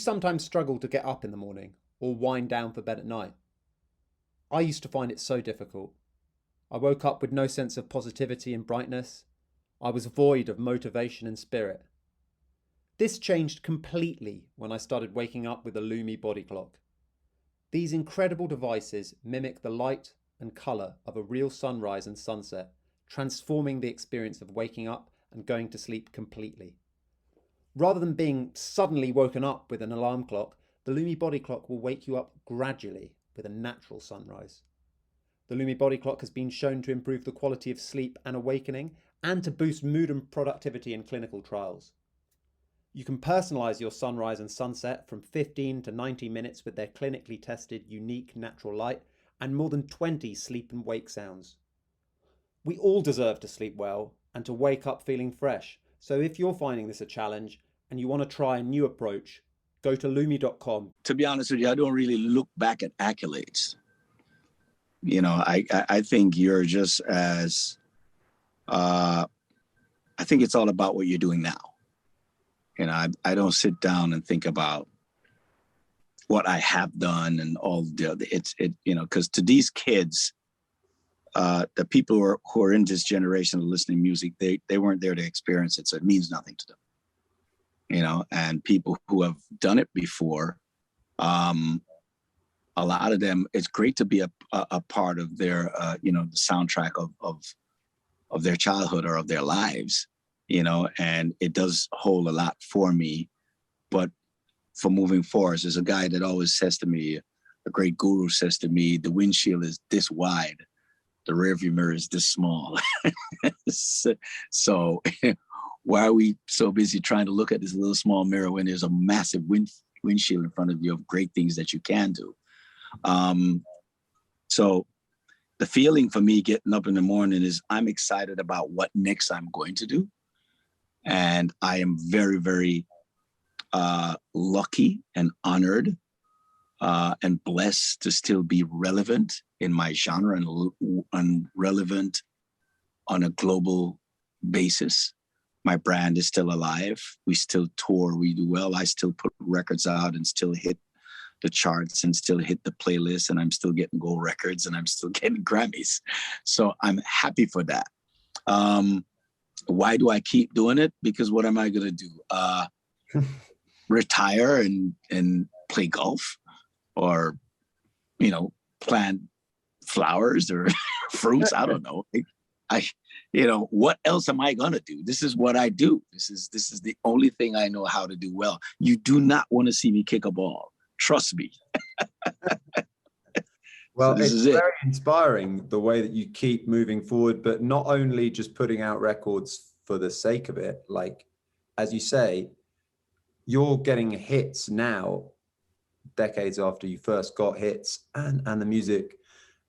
sometimes struggle to get up in the morning or wind down for bed at night? I used to find it so difficult. I woke up with no sense of positivity and brightness. I was void of motivation and spirit. This changed completely when I started waking up with a Lumi body clock. These incredible devices mimic the light and colour of a real sunrise and sunset, transforming the experience of waking up and going to sleep completely. Rather than being suddenly woken up with an alarm clock, the Lumi body clock will wake you up gradually with a natural sunrise. The Lumi body clock has been shown to improve the quality of sleep and awakening and to boost mood and productivity in clinical trials. You can personalise your sunrise and sunset from 15 to 90 minutes with their clinically tested unique natural light and more than 20 sleep and wake sounds. We all deserve to sleep well and to wake up feeling fresh. So if you're finding this a challenge and you want to try a new approach, go to lumi.com. To be honest with you, I don't really look back at accolades. You know, I think you're just as, I think it's all about what you're doing now. You know, I don't sit down and think about what I have done and all the, you know, because to these kids, the people who are in this generation of listening music, they weren't there to experience it. So it means nothing to them, you know, and people who have done it before, a lot of them, it's great to be a part of their, you know, the soundtrack of their childhood or of their lives, you know, and it does hold a lot for me. But for moving forward, there's a guy that always says to me, a great guru says to me, the windshield is this wide, the rearview mirror is this small. So why are we so busy trying to look at this little small mirror when there's a massive windshield in front of you of great things that you can do? So the feeling for me getting up in the morning is I'm excited about what next I'm going to do. And I am very, very lucky and honored and blessed to still be relevant in my genre and relevant on a global basis. My brand is still alive. We still tour, we do well. I still put records out and still hit the charts and still hit the playlist, and I'm still getting gold records and I'm still getting Grammys. So I'm happy for that. Why do I keep doing it? Because what am I going to do? Retire and play golf, or, you know, plant flowers or fruits? I don't know. You know, what else am I going to do? This is what I do. This is the only thing I know how to do well. You do not want to see me kick a ball. Trust me. Well, so it's very inspiring the way that you keep moving forward, but not only just putting out records for the sake of it. Like, as you say, you're getting hits now, decades after you first got hits, and the music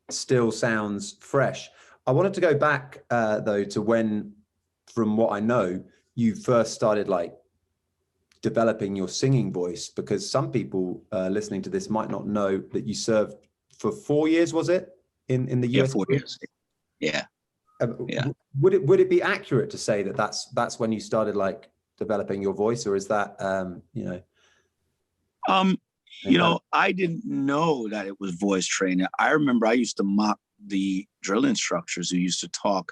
still sounds fresh. I wanted to go back, though, to when, from what I know, you first started like developing your singing voice, because some people listening to this might not know that you served for 4 years, was it, in the US? Yeah, 4 years. Yeah. Yeah. Would it be accurate to say that that's when you started like developing your voice, or is that you know? You know, I didn't know that it was voice training. I remember I used to mock the drill instructors who used to talk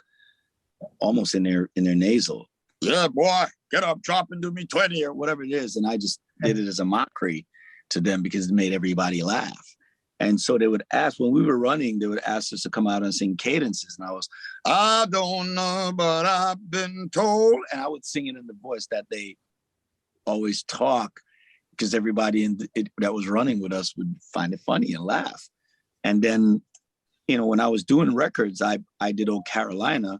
almost in their nasal. Yeah, boy, get up, drop and do me 20 or whatever it is. And I just did it as a mockery to them because it made everybody laugh. And so they would ask, when we were running, they would ask us to come out and sing cadences. And I don't know, but I've been told. And I would sing it in the voice that they always talk, because everybody that was running with us would find it funny and laugh. And then, you know, when I was doing records, I did Old Carolina,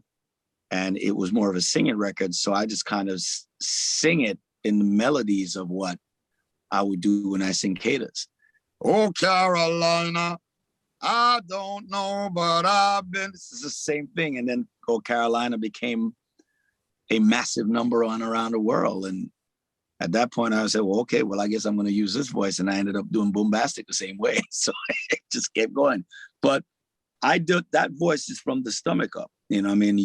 and it was more of a singing record. So I just kind of sing it in the melodies of what I would do when I sing cadence. Oh, Carolina, I don't know, but I've been. This is the same thing. And then Oh, Carolina became a massive number around the world. And at that point, I said, well, okay, well, I guess I'm going to use this voice. And I ended up doing Boombastic the same way. So I just kept going. But I did that voice is from the stomach up. You know, I mean,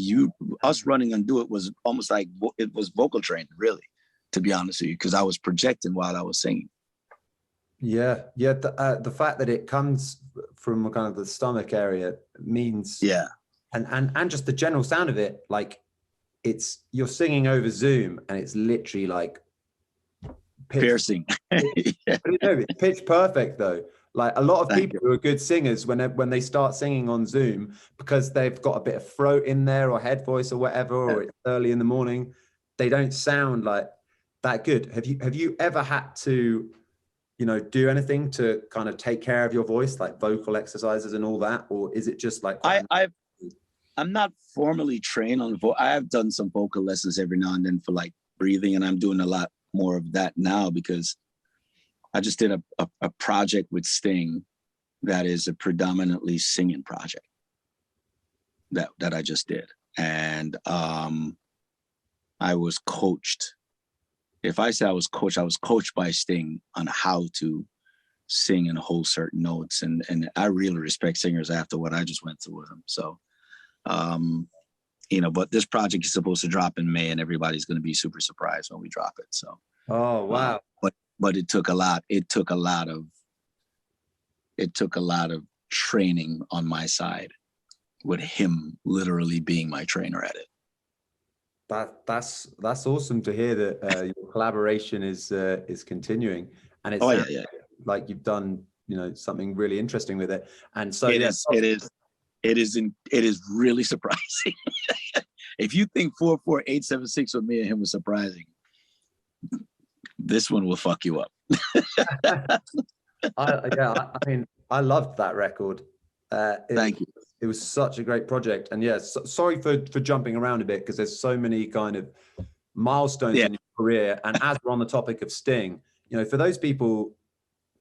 us running and do it was almost like it was vocal training, really, to be honest with you, because I was projecting while I was singing. Yeah, yeah. The fact that it comes from kind of the stomach area means, Yeah. and just the general sound of it, like you're singing over Zoom, and it's literally like pitch, Piercing. Yeah. it's pitch perfect though. Like a lot of Thank people you. who are good singers, when they start singing on Zoom, because they've got a bit of throat in there or head voice or whatever, or it's early in the morning, they don't sound like that good. Have you ever had to, do anything to kind of take care of your voice, like vocal exercises and all that, or is it just like I'm not formally trained on I have done some vocal lessons every now and then for like breathing, and I'm doing a lot more of that now because I just did a project with Sting that is a predominantly singing project that I just did. And I was coached. If I say I was coached by Sting on how to sing and hold certain notes. And I really respect singers after what I just went through with him. So, but this project is supposed to drop in May, and everybody's going to be super surprised when we drop it. So, oh wow. But it took a lot. It took a lot of training on my side, with him literally being my trainer at it. That's awesome to hear that your collaboration is continuing, and it sounds like you've done something really interesting with it. And so it is really surprising. If you think 44876 with me and him was surprising, this one will fuck you up. I mean, I loved that record. Thank you. It was such a great project. And sorry for jumping around a bit, because there's so many kind of milestones in your career. And as we're on the topic of Sting, for those people,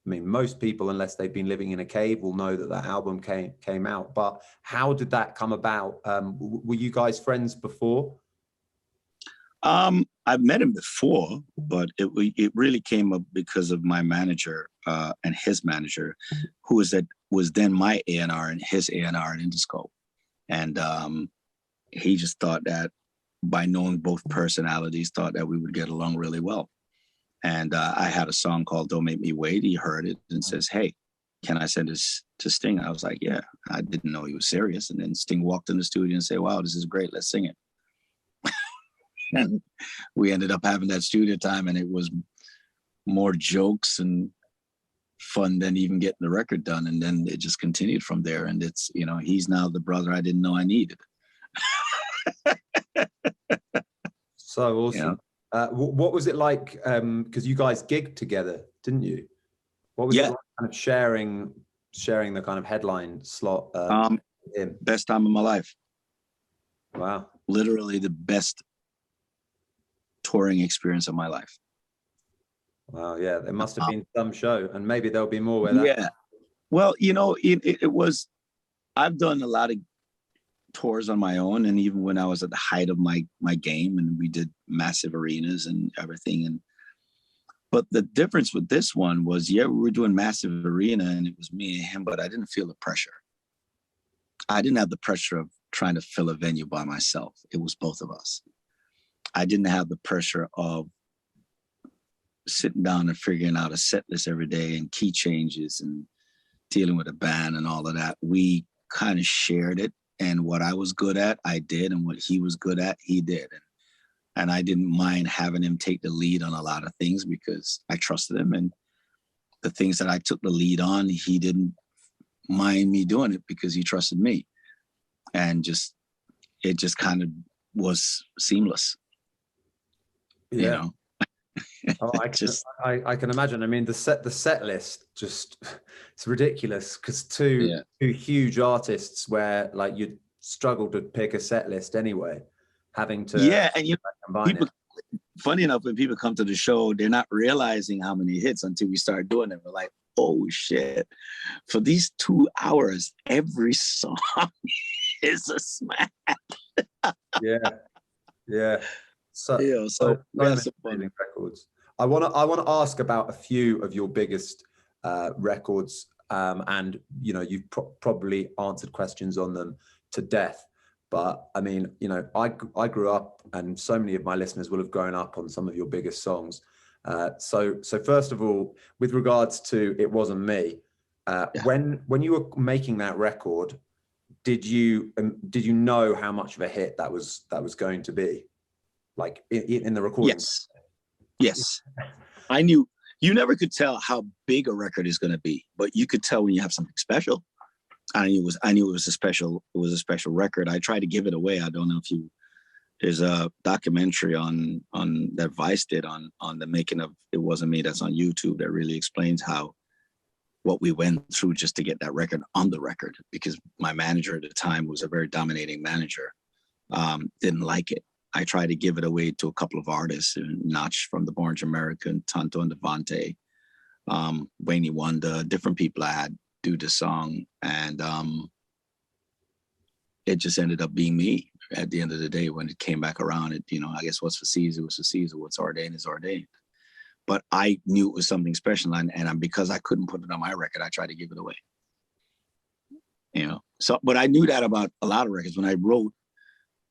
I mean, most people, unless they've been living in a cave, will know that album came out. But how did that come about? Were you guys friends before? I've met him before, but it really came up because of my manager and his manager, who was then my A&R and his A&R in Interscope. And he just thought that by knowing both personalities, thought that we would get along really well. And I had a song called Don't Make Me Wait. He heard it and says, hey, can I send this to Sting? I was like, yeah. I didn't know he was serious. And then Sting walked in the studio and said, wow, this is great. Let's sing it. And we ended up having that studio time, and it was more jokes and fun than even getting the record done. And then it just continued from there. And it's, he's now the brother I didn't know I needed. So awesome. What was it like? Because you guys gigged together, didn't you? What was it like kind of sharing the kind of headline slot? Best time of my life. Wow. Literally the best touring experience of my life. Wow. Yeah. There must have been some show, and maybe there'll be more where that. Yeah. Well, it was, I've done a lot of tours on my own, and even when I was at the height of my game, and we did massive arenas and everything. But the difference with this one was, we were doing massive arena, and it was me and him, but I didn't feel the pressure. I didn't have the pressure of trying to fill a venue by myself. It was both of us. I didn't have the pressure of sitting down and figuring out a set list every day and key changes and dealing with a band and all of that. We kind of shared it, and what I was good at, I did, and what he was good at, he did. And I didn't mind having him take the lead on a lot of things because I trusted him, and the things that I took the lead on, he didn't mind me doing it because he trusted me. And it just kind of was seamless. Yeah. I can imagine. I mean, the set list it's ridiculous, because two huge artists where like you struggle to pick a set list anyway, having to and combine it. Funny enough, when people come to the show, they're not realizing how many hits until we start doing it. We're like, oh shit! For these 2 hours, every song is a smash. Yeah. So amazing records. I want to ask about a few of your biggest records, and you've probably answered questions on them to death. But I mean, I grew up, and so many of my listeners will have grown up on some of your biggest songs. So first of all, with regards to It Wasn't Me, when you were making that record, did you know how much of a hit that was going to be, like in the recording? Yes. I knew. You never could tell how big a record is going to be, but you could tell when you have something special. I knew it was a special record. I tried to give it away. I don't know if there's a documentary on that Vice did on the making of It Wasn't Me that's on YouTube that really explains what we went through just to get that record on the record, because my manager at the time was a very dominating manager, didn't like it. I tried to give it away to a couple of artists, Notch from the Orange American, Tonto and Devante, Wayne Wonder, different people I had do the song, and it just ended up being me at the end of the day. When it came back around, I guess what's for Caesar was for Caesar, what's ordained is ordained. But I knew it was something special, and because I couldn't put it on my record, I tried to give it away. So, but I knew that about a lot of records. When I wrote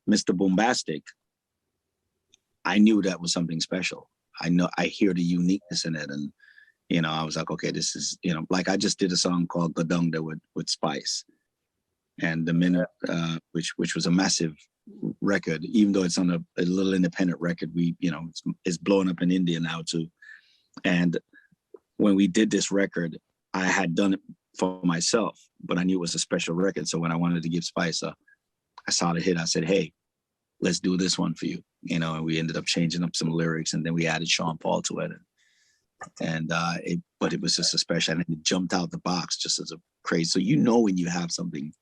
Mr. Boombastic, I knew that was something special. I hear the uniqueness in it, and I was like, okay, this is, like I just did a song called Gadunga with Spice, and the minute, which was a massive record, even though it's on a little independent record, it's blowing up in India now too. And when we did this record, I had done it for myself, but I knew it was a special record. So when I wanted to give Spice I saw the hit, I said, hey, let's do this one for you. And we ended up changing up some lyrics, and then we added Sean Paul to it. But it was just a special, and it jumped out the box just as a crazy. So when you have something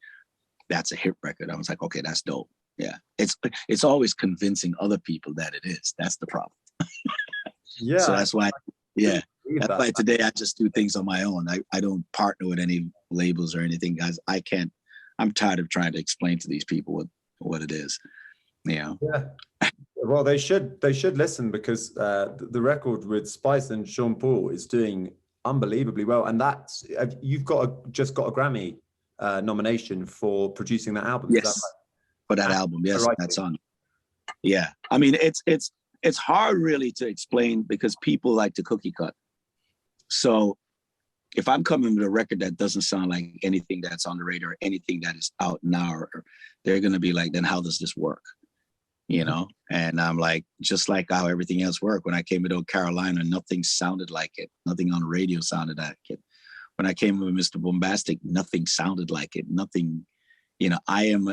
that's a hit record, I was like, okay, that's dope. Yeah, it's always convincing other people that it is. That's the problem. Yeah. So that's why, that's why today I just do things on my own. I don't partner with any labels or anything, guys. I'm tired of trying to explain to these people what it is. Yeah. Well, they should listen, because the record with Spice and Sean Paul is doing unbelievably well, and that's you've just got a Grammy nomination for producing that album. Yes, is that right? For that album. Yes, right. That's on. Yeah, I mean it's hard really to explain, because people like to cookie cut. So if I'm coming with a record that doesn't sound like anything that's on the radio or anything that is out now, they're going to be like, then how does this work? And I'm like, just like how everything else worked. When I came to Carolina, nothing sounded like it. Nothing on the radio sounded like it. When I came with Mr. Boombastic, nothing sounded like it. Nothing, I am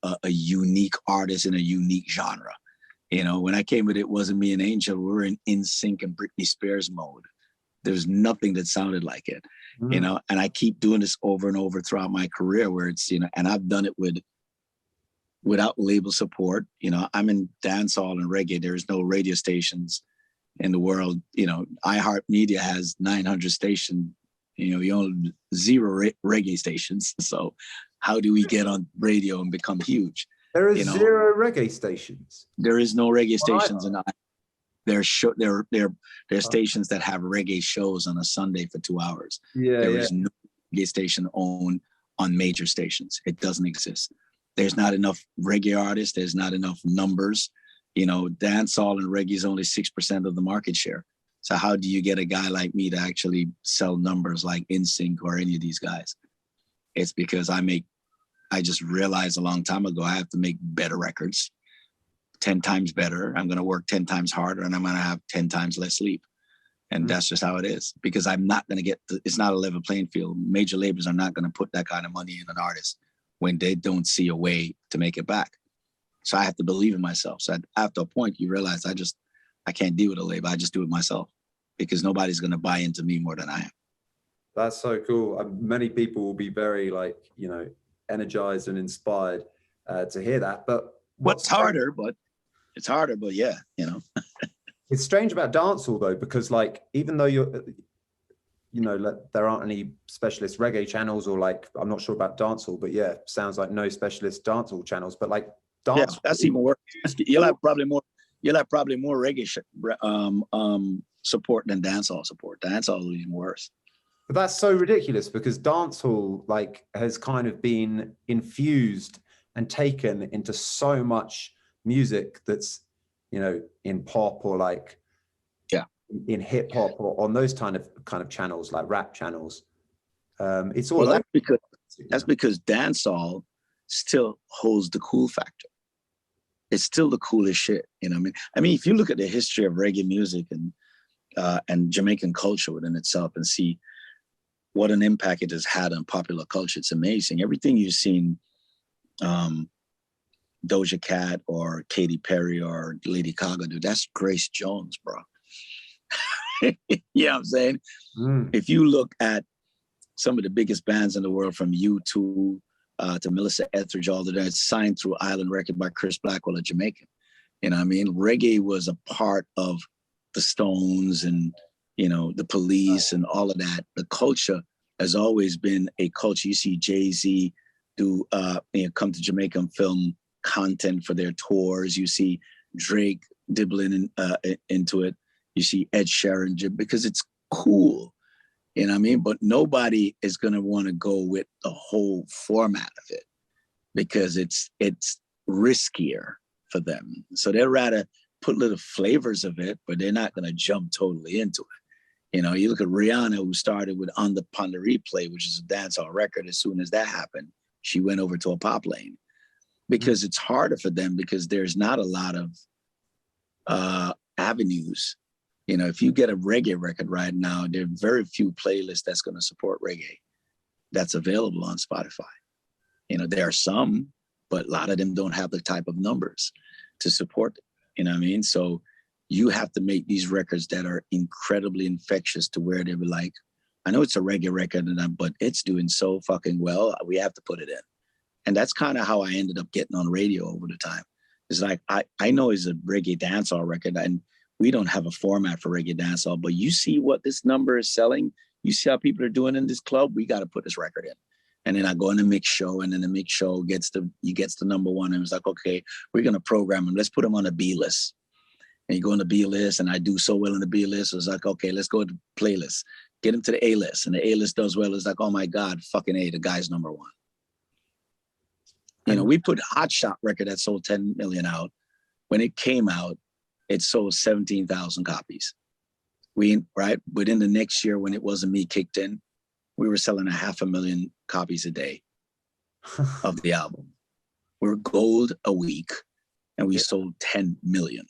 a unique artist in a unique genre. When I came with It Wasn't Me and Angel, we were in NSYNC and Britney Spears mode. There's nothing that sounded like it, and I keep doing this over and over throughout my career, where it's, and I've done it without label support. I'm in dancehall and reggae. There's no radio stations in the world. iHeartMedia has 900 stations. You own 0 reggae stations. So how do we get on radio and become huge? There are 0 reggae stations. There is no reggae stations, and there are stations that have reggae shows on a Sunday for 2 hours. There is no reggae station owned on major stations. It doesn't exist. There's not enough reggae artists. There's not enough numbers. Dancehall and reggae is only 6% of the market share. So how do you get a guy like me to actually sell numbers like NSYNC or any of these guys? It's because I just realized a long time ago, I have to make better records, 10 times better. I'm going to work 10 times harder, and I'm going to have 10 times less sleep. And that's just how it is, because I'm not going to it's not a level playing field. Major labels are not going to put that kind of money in an artist when they don't see a way to make it back. So I have to believe in myself. So after a point, you realize I can't deal with a label. I just do it myself, because nobody's going to buy into me more than I am. That's so cool. Many people will be very energized and inspired to hear that. But it's harder, but yeah, It's strange about dancehall though, because even though there aren't any specialist reggae channels, or I'm not sure about dancehall, but sounds like no specialist dancehall channels. But dancehall, that's even worse. You'll have probably more reggae support than dancehall support. Dancehall is even worse. But that's so ridiculous, because dancehall has kind of been infused and taken into so much music that's in pop or in hip hop or on those kind of channels, like rap channels. It's all Well, over. that's because dancehall still holds the cool factor. It's still the coolest shit. You know what I mean? I mean, if you look at the history of reggae music and Jamaican culture within itself and see what an impact it has had on popular culture, it's amazing. Everything you've seen Doja Cat or Katy Perry or Lady Gaga do, that's Grace Jones, bro. You know what I'm saying? If you look at some of the biggest bands in the world, from U2 to Melissa Etheridge, all of that, signed through Island Record by Chris Blackwell, a Jamaican. You know what I mean? Reggae was a part of the Stones and, you know, the Police and all of that. The culture has always been a culture. You see Jay-Z do, come to Jamaica and film content for their tours. You see Drake dibbling into it. You see Ed Sheeran, because it's cool. You know what I mean? But nobody is going to want to go with the whole format of it because it's riskier for them. So they'd rather put little flavors of it, but they're not going to jump totally into it. You know, you look at Rihanna, who started with On the Replay, which is a dancehall record. As soon as that happened, she went over to a pop lane because it's harder for them because there's not a lot of avenues. You know, if you get a reggae record right now, there are very few playlists that's going to support reggae that's available on Spotify. You know, there are some, but a lot of them don't have the type of numbers to support it. You know what I mean? So you have to make these records that are incredibly infectious to where they were like, I know it's a reggae record, but it's doing so fucking well. We have to put it in. And that's kind of how I ended up getting on radio over the time. It's like, I know it's a reggae dancehall record, and we don't have a format for reggae dancehall, but you see what this number is selling. You see how people are doing in this club. We got to put this record in. And then I go in the mix show, and then the mix show gets the number one. And it's like, okay, we're going to program him. Let's put him on a B list. And you go on the B list, and I do so well in the B list. It's like, okay, let's go to playlist. Get him to the A list. And the A list does well. It's like, oh my God, fucking A, the guy's number one. You know, we put Hot Shot record that sold 10 million out. When it came out, it sold 17,000 copies. Right? Within the next year, when It Wasn't Me kicked in, we were selling 500,000 copies a day of the album. We're gold a week, and we sold 10 million.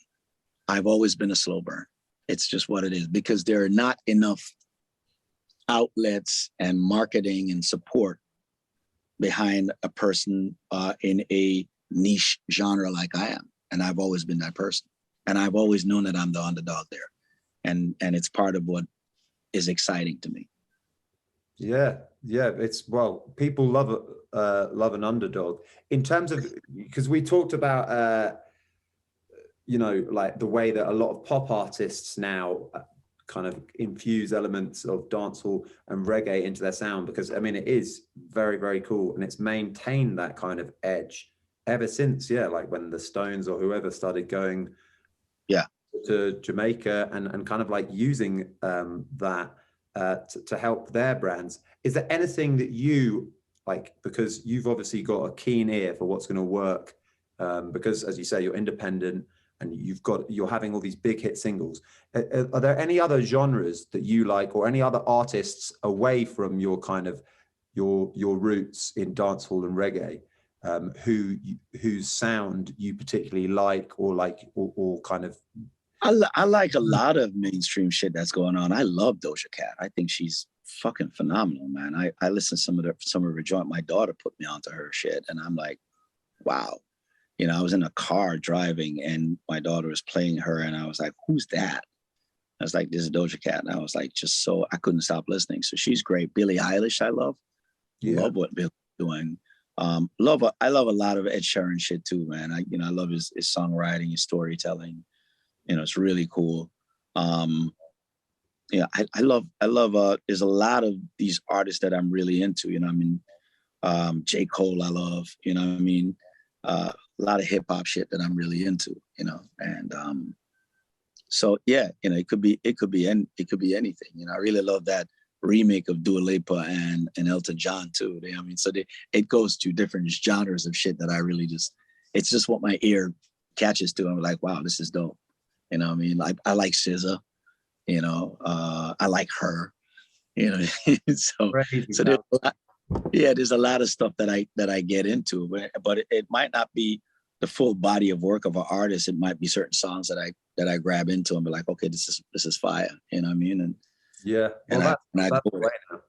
I've always been a slow burn. It's just what it is, because there are not enough outlets and marketing and support behind a person in a niche genre like I am. And I've always been that person. And I've always known that I'm the underdog there. And it's part of what is exciting to me. Yeah. It's, well, people love an underdog. In terms of, because we talked about, you know, like the way that a lot of pop artists now kind of infuse elements of dancehall and reggae into their sound, because I mean, it is very, very cool. And it's maintained that kind of edge ever since, like when the Stones or whoever started going to Jamaica and kind of like using that to help their brands. Is there anything that you like, because you've obviously got a keen ear for what's going to work, because as you say, you're independent and you're having all these big hit singles. Are there any other genres that you like, or any other artists away from your kind of your roots in dancehall and reggae, whose sound you particularly like, or kind of? I like a lot of mainstream shit that's going on. I love Doja Cat. I think she's fucking phenomenal, man. I listen to some of her joint. My daughter put me onto her shit, and I'm like, wow. You know, I was in a car driving, and my daughter was playing her, and I was like, who's that? I was like, this is Doja Cat. And I was like, I couldn't stop listening. So she's great. Billie Eilish, I love. Love what Billie's doing. I love a lot of Ed Sheeran shit too, man. I love his songwriting, his storytelling. You know, it's really cool. I love, there's a lot of these artists that I'm really into, you know what I mean? J. Cole, I love, you know what I mean? A lot of hip hop shit that I'm really into, you know? And so, yeah, you know, it could be anything. You know, I really love that remake of Dua Lipa and Elton John too. You know what I mean? So it goes to different genres of shit that I really it's just what my ear catches to. I'm like, wow, this is dope. You know what I mean? I like SZA. You know, I like her. You know, so Crazy there's stuff. a lot, yeah, there's a lot of stuff that I get into, but it might not be the full body of work of an artist. It might be certain songs that I grab into and be like, okay, this is fire. You know what I mean? And Yeah, well, I that's go the with way it. now.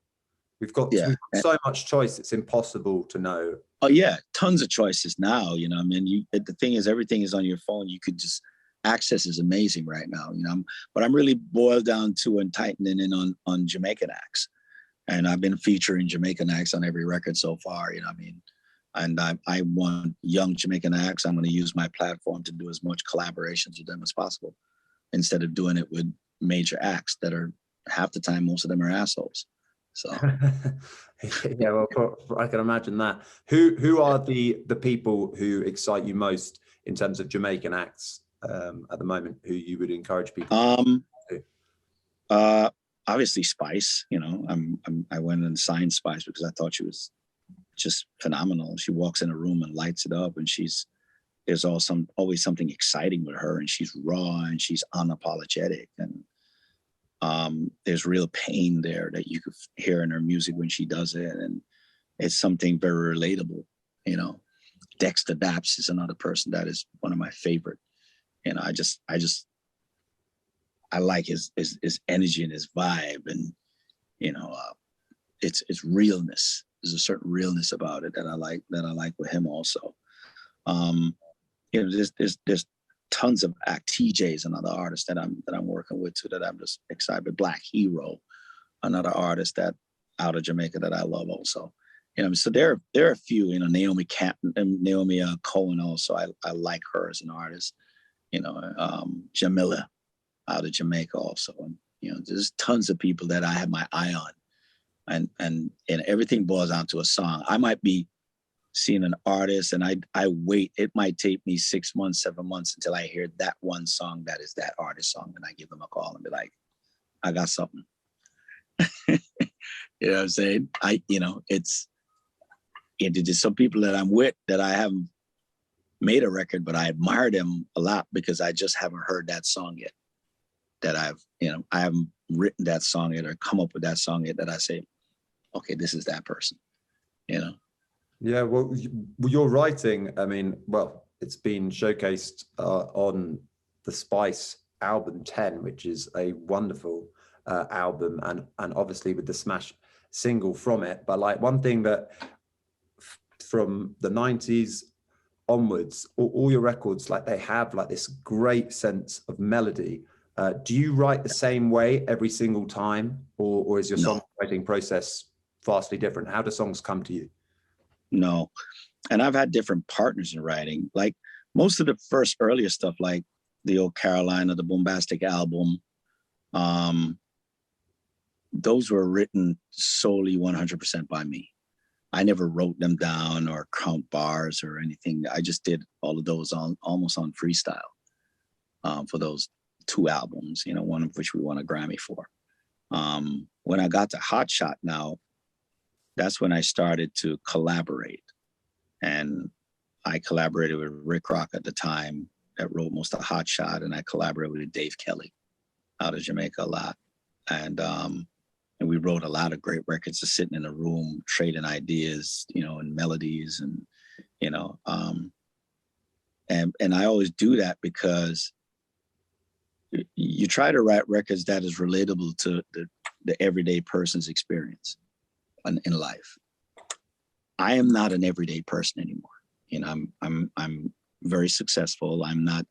We've got Yeah. so much choice. It's impossible to know. Oh yeah, tons of choices now. You know, I mean, the thing is, everything is on your phone. You could just access is amazing right now. You know, but I'm really boiled down to and tightening in on Jamaican acts, and I've been featuring Jamaican acts on every record so far. You know, what I mean, and I want young Jamaican acts. I'm going to use my platform to do as much collaborations with them as possible, instead of doing it with major acts that are half the time, most of them are assholes. So yeah, well, I can imagine that. Who are the people who excite you most in terms of Jamaican acts at the moment? Who you would encourage people to? Obviously Spice. You know, I went and signed Spice because I thought she was just phenomenal. She walks in a room and lights it up, and there's always something exciting with her, and she's raw and she's unapologetic, and there's real pain there that you could hear in her music when she does it, and it's something very relatable. You know, Dexter Daps is another person that is one of my favorite. You know, I like his energy and his vibe, and you know, it's realness. There's a certain realness about it that I like with him also. You know, there's tons of TJ's another artist that I'm working with too, that I'm just excited. Black Hero, another artist that out of Jamaica that I love also. You know, so there are a few. You know, Naomi Cohen also. I like her as an artist. You know, Jamila out of Jamaica also, and you know, there's tons of people that I have my eye on, and everything boils down to a song. I might be seeing an artist and I wait. It might take me 6 months, 7 months until I hear that one song that is that artist song, and I give them a call and be like, I got something. You know what I'm saying? There's some people that I'm with that I haven't made a record, but I admire them a lot because I just haven't heard that song yet. That I haven't written that song yet or come up with that song yet that I say, okay, this is that person, you know? Yeah, well, your writing, I mean, well, it's been showcased on the Spice album 10, which is a wonderful album, and obviously with the smash single from it. But like one thing that from the 90s onwards, all your records, like they have like this great sense of melody. Do you write the same way every single time, or is your songwriting process vastly different? How do songs come to you? No. And I've had different partners in writing. Like most of the first earlier stuff, like the old Carolina, the Boombastic album, those were written solely 100% by me. I never wrote them down or count bars or anything. I just did all of those almost on freestyle for those 2 albums, you know, one of which we won a Grammy for. When I got to Hot Shot now, that's when I started to collaborate. And I collaborated with Rick Rock at the time that wrote most of Hot Shot, and I collaborated with Dave Kelly out of Jamaica a lot. And we wrote a lot of great records, just sitting in a room, trading ideas, you know, and melodies, and, you know, and I always do that because you try to write records that is relatable to the everyday person's experience in life. I am not an everyday person anymore. You know, I'm very successful. I'm not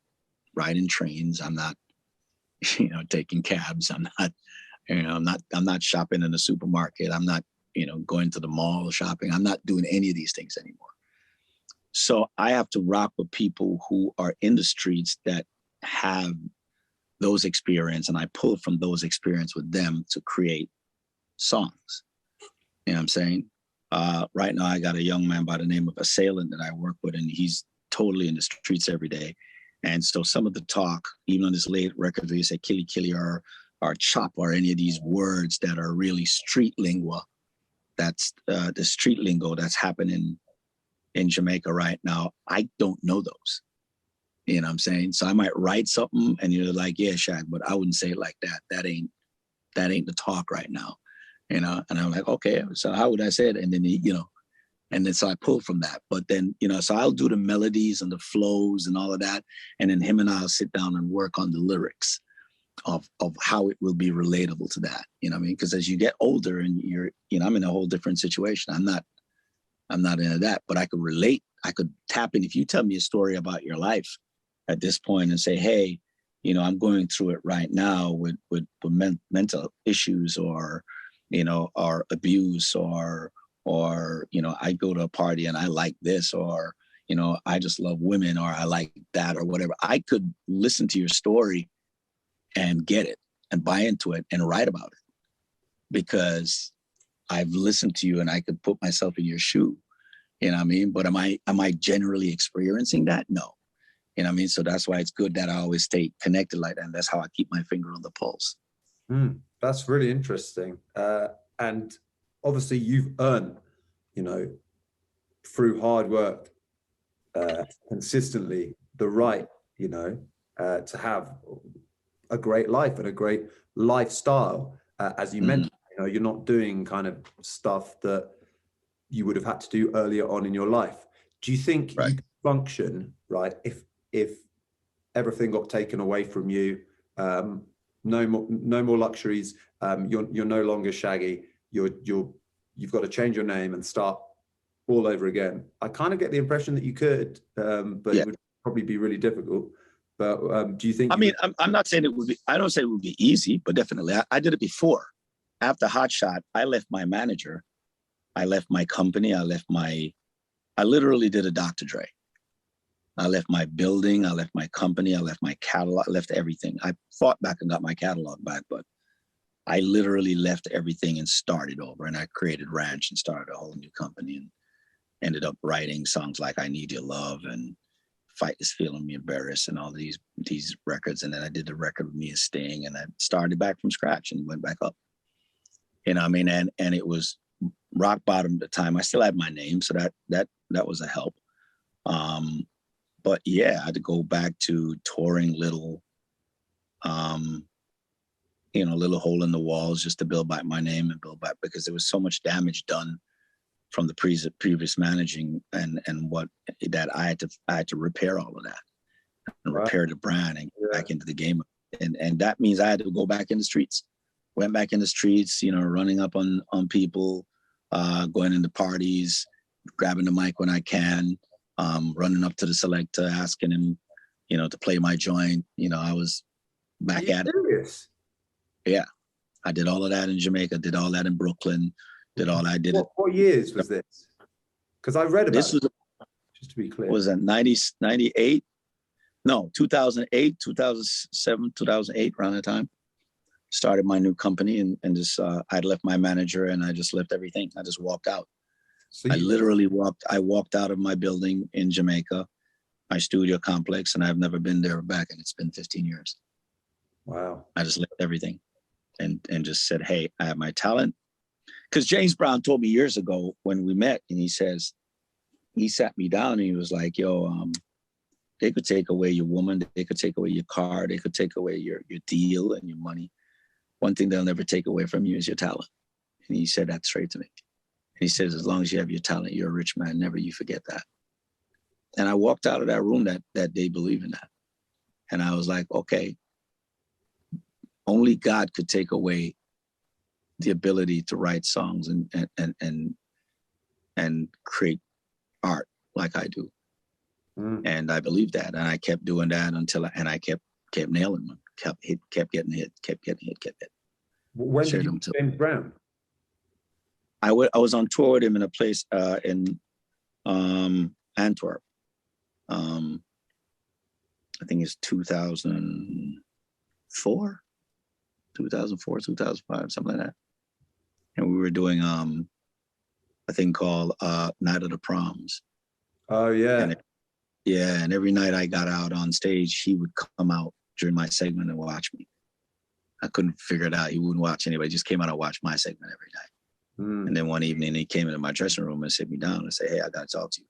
riding trains. I'm not, you know, taking cabs. I'm not, you know, I'm not shopping in the supermarket. I'm not, you know, going to the mall shopping. I'm not doing any of these things anymore. So I have to rock with people who are in the streets that have those experiences, and I pull from those experiences with them to create songs. You know what I'm saying? Right now, I got a young man by the name of Assailant that I work with, and he's totally in the streets every day. And so some of the talk, even on this late record where you say killy killy or chop or any of these words that are really street lingua, that's the street lingo that's happening in Jamaica right now. I don't know those. You know what I'm saying? So I might write something and you're like, yeah, Shaq, but I wouldn't say it like that. That ain't the talk right now. You know? And I'm like, okay, so how would I say it? And then, and then so I pull from that. But then, so I'll do the melodies and the flows and all of that. And then him and I'll sit down and work on the lyrics of how it will be relatable to that. You know what I mean? Because as you get older and I'm in a whole different situation. I'm not into that, but I could relate. I could tap in. If you tell me a story about your life at this point and say, hey, I'm going through it right now with mental issues or abuse or I go to a party and I like this, or, I just love women, or I like that, or whatever. I could listen to your story and get it and buy into it and write about it because I've listened to you and I could put myself in your shoe. You know what I mean? But am I generally experiencing that? No. You know what I mean? So that's why it's good that I always stay connected like that. And that's how I keep my finger on the pulse. That's really interesting. And obviously you've earned, through hard work, consistently the right, to have a great life and a great lifestyle. As you mentioned, you're not doing kind of stuff that you would have had to do earlier on in your life. Do you think you could function, right, if everything got taken away from you, no more luxuries, you're no longer Shaggy, you've got to change your name and start all over again? I kind of get the impression that you could, but it would probably be really difficult. But do you think? I'm not saying it would be. I don't say it would be easy, but definitely, I did it before. After Hot Shot, I left my manager, I left my company, I literally did a Dr. Dre. I left my building, I left my company, I left my catalog, I left everything. I fought back and got my catalog back, but I literally left everything and started over. And I created Ranch and started a whole new company and ended up writing songs like I Need Your Love and Fight This Feeling Me Embarrassed and all these records. And then I did the record with me and Sting, and I started back from scratch and went back up. You know what I mean? And it was rock bottom at the time. I still had my name, so that was a help. But yeah, I had to go back to touring little hole in the walls just to build back my name and build back, because there was so much damage done from the previous managing and what that I had to repair all of that and repair the brand and get back into the game. And that means I had to go back in the streets. Went back in the streets, running up on people, going into parties, grabbing the mic when I can, running up to the selector, asking him, to play my joint. I was back at it. Yeah. I did all of that in Jamaica, did all that in Brooklyn, did all I did. What years was this? Because I read about this. Just to be clear. Was that 98? No, 2008, 2007, 2008, around that time. Started my new company and just I'd left my manager and I just left everything. I just walked out. So I literally walked out of my building in Jamaica, my studio complex, and I've never been there back, and it's been 15 years. Wow. I just left everything and just said, hey, I have my talent. Because James Brown told me years ago when we met, and he sat me down and he was like, yo, they could take away your woman, they could take away your car, they could take away your deal and your money. One thing they'll never take away from you is your talent. And he said that straight to me. And he says, as long as you have your talent, you're a rich man. Never you forget that. And I walked out of that room that day believing that. And I was like, okay, only God could take away the ability to write songs and create art like I do. And I believe that. And I kept doing that I kept nailing them. Kept getting hit. When did you meet James Brown? I was on tour with him in a place in Antwerp. I think it's 2004, 2005, something like that. And we were doing a thing called Night of the Proms. Oh yeah. And every night I got out on stage, he would come out during my segment and watch me. I couldn't figure it out. He wouldn't watch anybody. He just came out and watched my segment every night. And then one evening he came into my dressing room and sit me down and said, hey, I got to talk to you.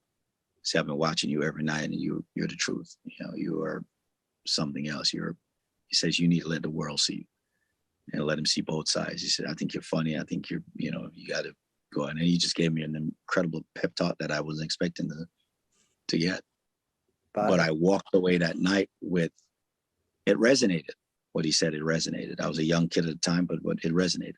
See, I've been watching you every night, and you're the truth. You know, you are something else. He says you need to let the world see you and let him see both sides. He said, I think you're funny. I think you got to go on. And he just gave me an incredible pep talk that I wasn't expecting to get. But I walked away that night with, it resonated. What he said, it resonated. I was a young kid at the time, but it resonated.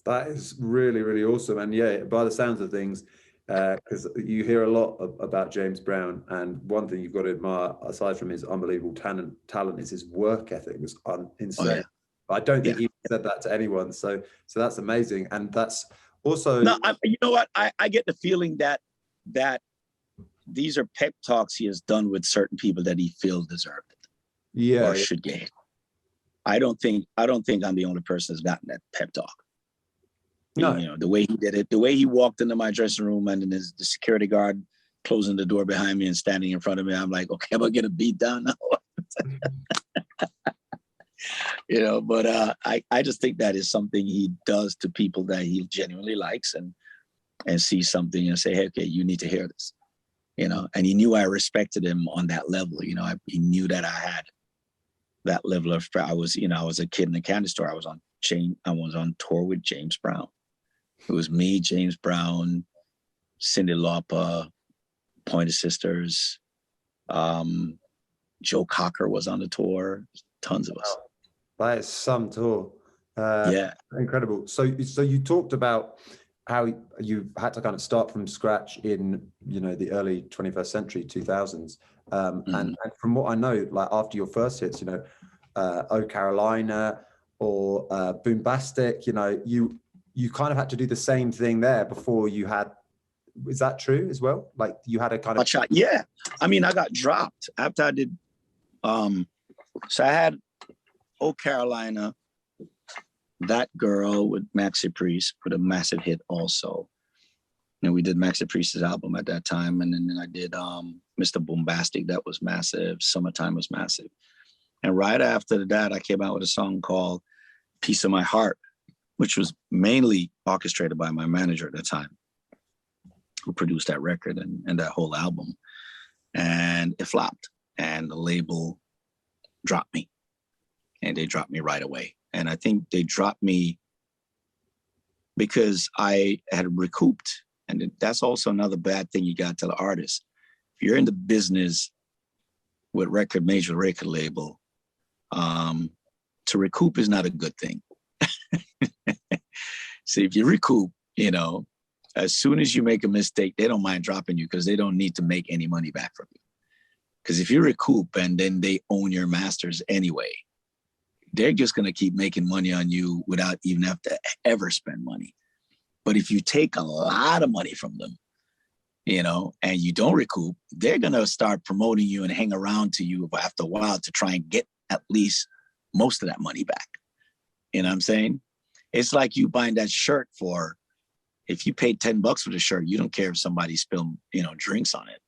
That is really, really awesome. And yeah, by the sounds of things, because you hear a lot about James Brown, and one thing you've got to admire, aside from his unbelievable talent, is his work ethic was insane. Oh, yeah. But I don't think he said that to anyone. So that's amazing. And that's also... No, you know what? I get the feeling that these are pep talks he has done with certain people that he feels deserve it. Yeah. Or should get it. I don't think I'm the only person that's gotten that pep talk. No. You know, the way he did it, the way he walked into my dressing room, and then the security guard closing the door behind me and standing in front of me, I'm like, okay, I'm gonna get a beat down now. You know, but I just think that is something he does to people that he genuinely likes, and sees something and say, hey, okay, you need to hear this. You know, and he knew I respected him on that level. You know, he knew that I had that level of, I was a kid in the candy store. I was on tour with James Brown. It was me, James Brown, Cyndi Lauper, Pointer Sisters. Joe Cocker was on the tour. Tons of us. That is some tour. Yeah. Incredible. So you talked about how you had to kind of start from scratch in, you know, the early 21st century, 2000s. And from what I know, like after your first hits, you know, Oh Carolina or Boombastic, you know, you kind of had to do the same thing there before you had, is that true as well? Like you had a kind of... Yeah. I mean, I got dropped after I did, so I had Oh Carolina, That Girl with Maxi Priest, with a massive hit also. And we did Maxi Priest's album at that time. And then I did Mr. Boombastic, that was massive. Summertime was massive. And right after that, I came out with a song called Piece of My Heart, which was mainly orchestrated by my manager at the time, who produced that record and that whole album. And it flopped, and the label dropped me. And they dropped me right away. And I think they dropped me because I had recouped. And that's also another bad thing you got to tell the artist. If you're in the business with major record label, to recoup is not a good thing. So if you recoup, you know, as soon as you make a mistake, they don't mind dropping you because they don't need to make any money back from you. Because if you recoup and then they own your masters anyway, they're just going to keep making money on you without even have to ever spend money. But if you take a lot of money from them, you know, and you don't recoup, they're going to start promoting you and hang around to you after a while to try and get at least most of that money back. You know what I'm saying? It's like you buying that shirt for, if you paid $10 for the shirt, you don't care if somebody spilled, you know, drinks on it.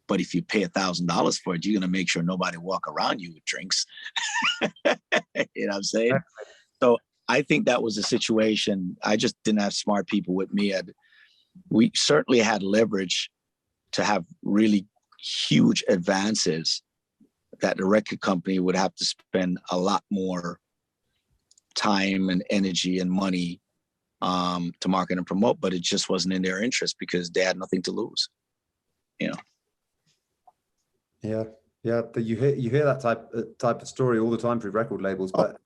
But if you pay $1,000 for it, you're going to make sure nobody walk around you with drinks. You know what I'm saying? So I think that was a situation. I just didn't have smart people with me. We certainly had leverage to have really huge advances that the record company would have to spend a lot more time and energy and money to market and promote, but it just wasn't in their interest because they had nothing to lose, you know? Yeah. You hear that type of story all the time through record labels, but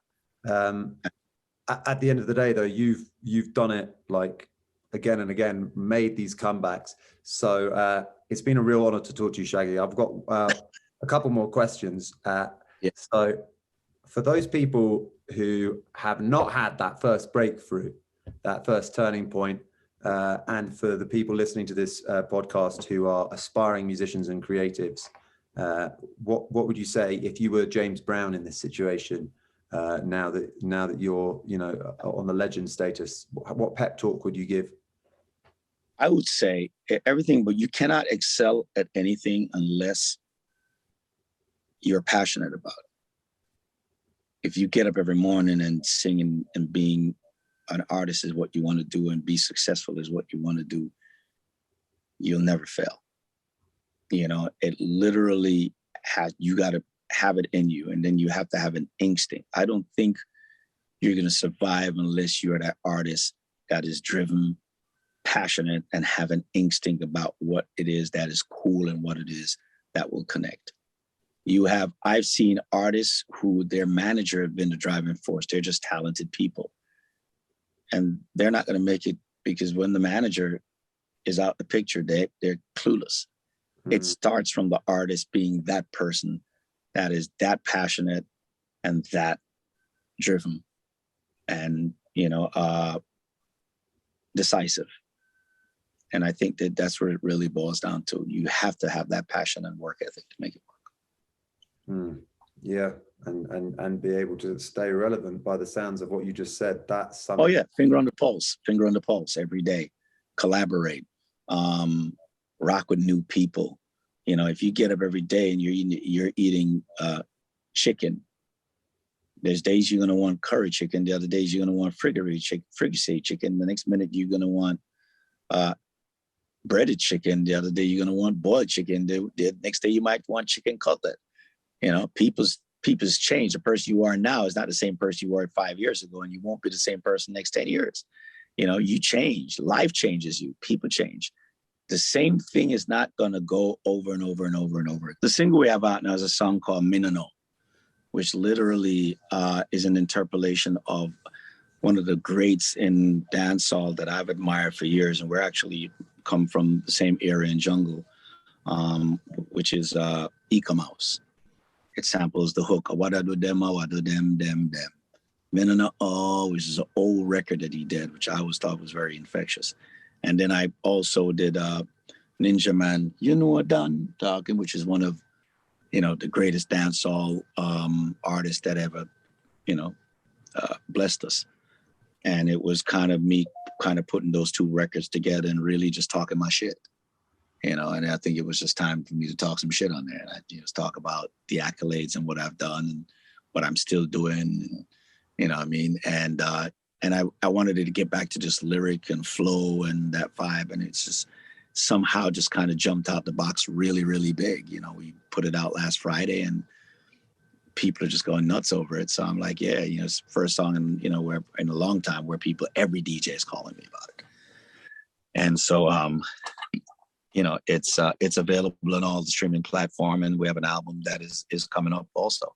at the end of the day, though, you've done it like again and again, made these comebacks. So it's been a real honor to talk to you, Shaggy. I've got a couple more questions. So for those people who have not had that first breakthrough, that first turning point, and for the people listening to this podcast who are aspiring musicians and creatives, what would you say if you were James Brown in this situation? Now that you're, you know, on the legend status, what pep talk would you give? I would say everything, but you cannot excel at anything unless you're passionate about it. If you get up every morning and singing and being an artist is what you want to do and be successful is what you want to do, you'll never fail. You know, it literally has, you got to have it in you, and then you have to have an instinct. I don't think you're going to survive unless you're that artist that is driven, passionate, and have an instinct about what it is that is cool and what it is that will connect. I've seen artists who their manager have been the driving force. They're just talented people. And they're not going to make it, because when the manager is out the picture, they're clueless. It starts from the artist being that person that is that passionate and that driven and, decisive. And I think that that's where it really boils down to. You have to have that passion and work ethic to make it work. Yeah, and be able to stay relevant by the sounds of what you just said. That's something. Oh yeah, finger on the pulse every day. Collaborate, rock with new people. If you get up every day and you're eating chicken, there's days you're gonna want curry chicken. The other days you're gonna want fricassee chicken. The next minute you're gonna want breaded chicken. The other day you're gonna want boiled chicken. The next day you might want chicken cutlet. People's change. The person you are now is not the same person you were 5 years ago, and you won't be the same person next 10 years. You change. Life changes you. People change. The same thing is not going to go over and over and over and over. The single we have out now is a song called Nuh Know, which literally is an interpolation of one of the greats in dancehall that I've admired for years, and we're actually come from the same era in jungle, which is Eka Mouse. It samples the hook, what I do them, them. Nuh Know, which is an old record that he did, which I always thought was very infectious. And then I also did Ninja Man, You Know What Done Talking, which is one of, the greatest dancehall artists that ever, blessed us. And it was kind of me putting those two records together and really just talking my shit. And I think it was just time for me to talk some shit on there. And I just talk about the accolades and what I've done and what I'm still doing. And, what I mean? And I wanted it to get back to just lyric and flow and that vibe. And it's just somehow just kind of jumped out the box really, really big. We put it out last Friday and people are just going nuts over it. So I'm like, yeah, it's the first song where in a long time where every DJ is calling me about it. And so, it's available on all the streaming platform, and we have an album that is coming up also.